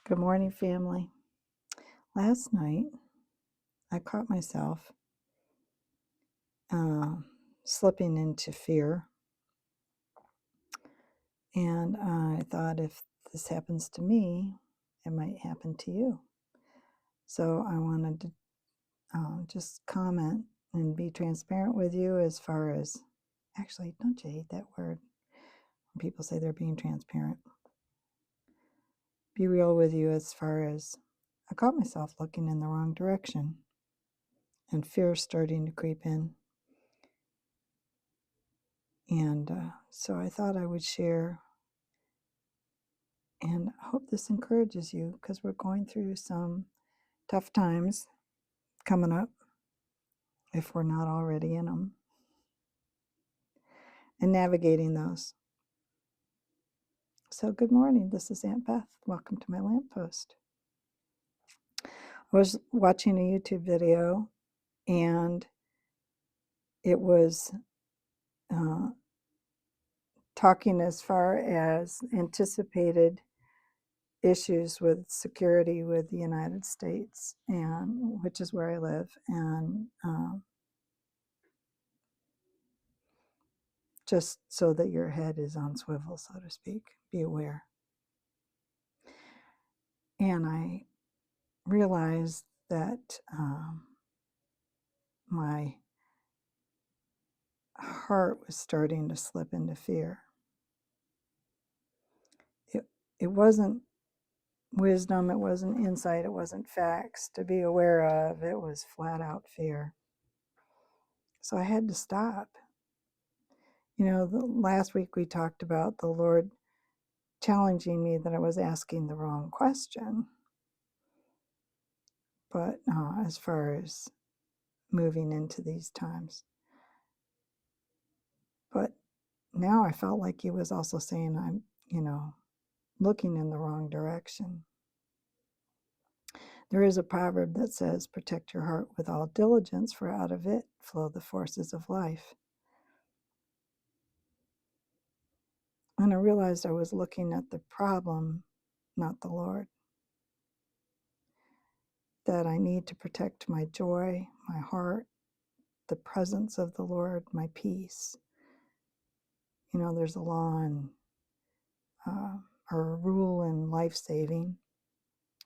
Good morning, family. Last night, I caught myself slipping into fear, and I thought if this happens to me, it might happen to you. So I wanted to just comment and be transparent with you as far as, actually, don't you hate that word when people say they're being transparent? Be real with you as far as I caught myself looking in the wrong direction and fear starting to creep in. And so I thought I would share, and I hope this encourages you because we're going through some tough times coming up, if we're not already in them, and navigating those. So, good morning. This is Aunt Beth. Welcome to my lamppost. I was watching a YouTube video, and it was talking as far as anticipated issues with security with the United States, and which is where I live, and just so that your head is on swivel, so to speak. Be aware. And I realized that my heart was starting to slip into fear. It wasn't wisdom, it wasn't insight, it wasn't facts to be aware of. It was flat out fear. So I had to stop. Last week we talked about the Lord challenging me that I was asking the wrong question. But as far as moving into these times. But now I felt like he was also saying I'm, looking in the wrong direction. There is a proverb that says, protect your heart with all diligence, for out of it flow the forces of life. And I realized I was looking at the problem, not the Lord. That I need to protect my joy, my heart, the presence of the Lord, my peace. There's a law and or a rule in life-saving,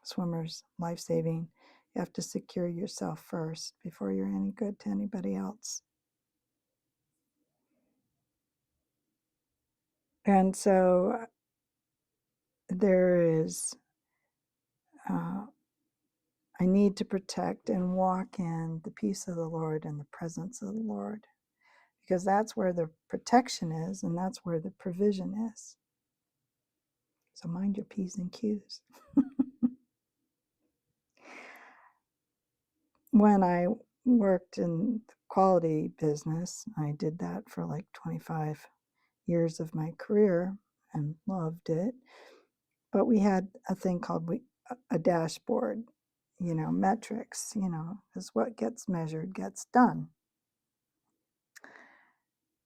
swimmers, life-saving. You have to secure yourself first before you're any good to anybody else. And so there is, I need to protect and walk in the peace of the Lord and the presence of the Lord, because that's where the protection is and that's where the provision is. So mind your P's and Q's. When I worked in the quality business, I did that for like 25 years of my career and loved it. But we had a thing called a dashboard, metrics, is what gets measured gets done.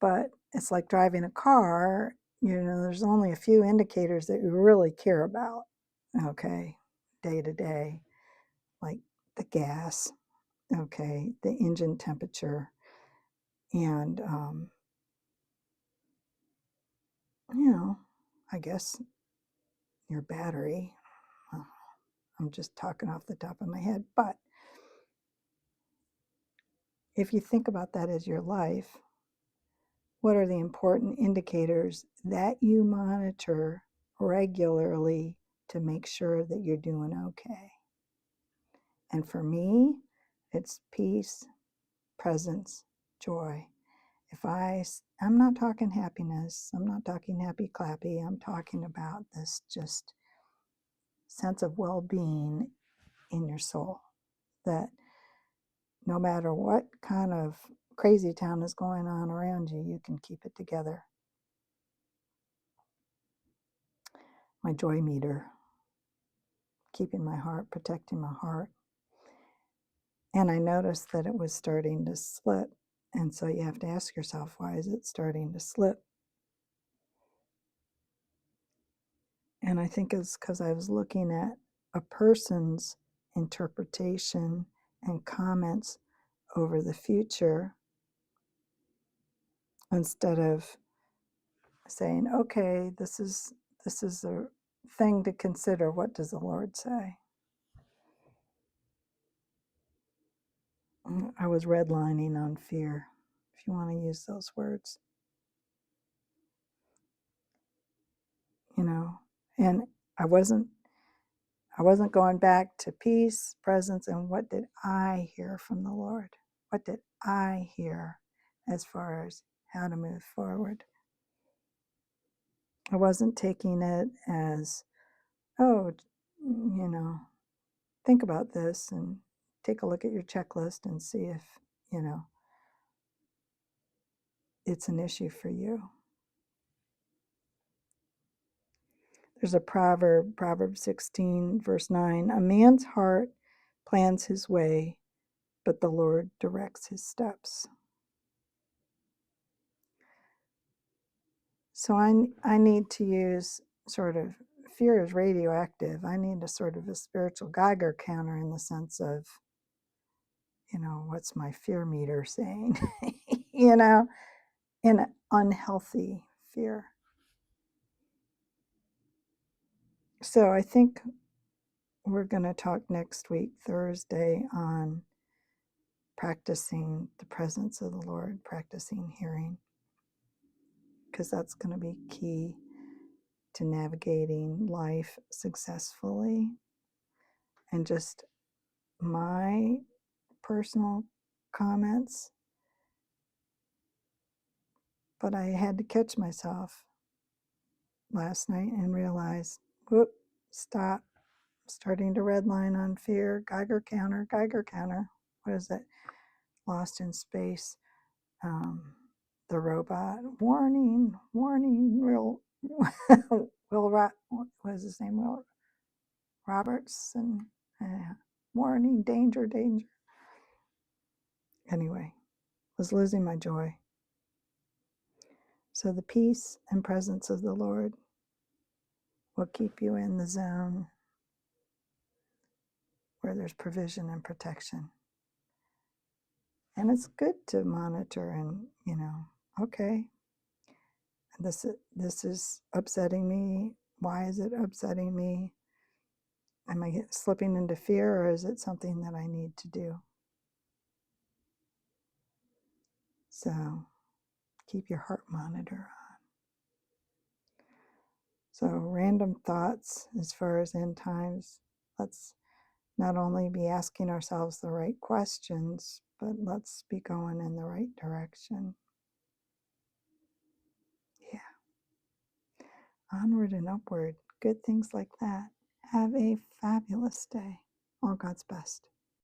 But it's like driving a car, there's only a few indicators that you really care about, okay, day to day, like the gas, okay, the engine temperature, and, I guess your battery. I'm just talking off the top of my head, but if you think about that as your life, what are the important indicators that you monitor regularly to make sure that you're doing okay? And for me, it's peace, presence, joy. I'm not talking happiness, I'm not talking happy clappy, I'm talking about this just sense of well-being in your soul, that no matter what kind of crazy town is going on around you, you can keep it together. My joy meter, keeping my heart, protecting my heart. And I noticed that it was starting to slip. And so you have to ask yourself, why is it starting to slip? And I think it's because I was looking at a person's interpretation and comments over the future, instead of saying, okay, this is a thing to consider. What does the Lord say? I was redlining on fear, if you want to use those words. And I wasn't going back to peace, presence, and what did I hear from the Lord? What did I hear as far as how to move forward? I wasn't taking it as, oh, think about this and take a look at your checklist and see if, it's an issue for you. There's a proverb, Proverbs 16, verse 9. A man's heart plans his way, but the Lord directs his steps. So I need to use sort of, fear is radioactive. I need a sort of a spiritual Geiger counter, in the sense of, what's my fear meter saying? In an unhealthy fear. So I think we're going to talk next week, Thursday, on practicing the presence of the Lord, practicing hearing, because that's going to be key to navigating life successfully. And just my personal comments, but I had to catch myself last night and realize, whoop, stop, I'm starting to redline on fear. Geiger counter. What is it? Lost in Space. The robot. Warning. Will what was his name? Will Robertson. Warning, danger. Anyway, was losing my joy. So the peace and presence of the Lord will keep you in the zone where there's provision and protection. And it's good to monitor and, okay, this is upsetting me. Why is it upsetting me? Am I slipping into fear, or is it something that I need to do? So keep your heart monitor on. So random thoughts as far as end times. Let's not only be asking ourselves the right questions, but let's be going in the right direction. Yeah. Onward and upward. Good things like that. Have a fabulous day. All God's best.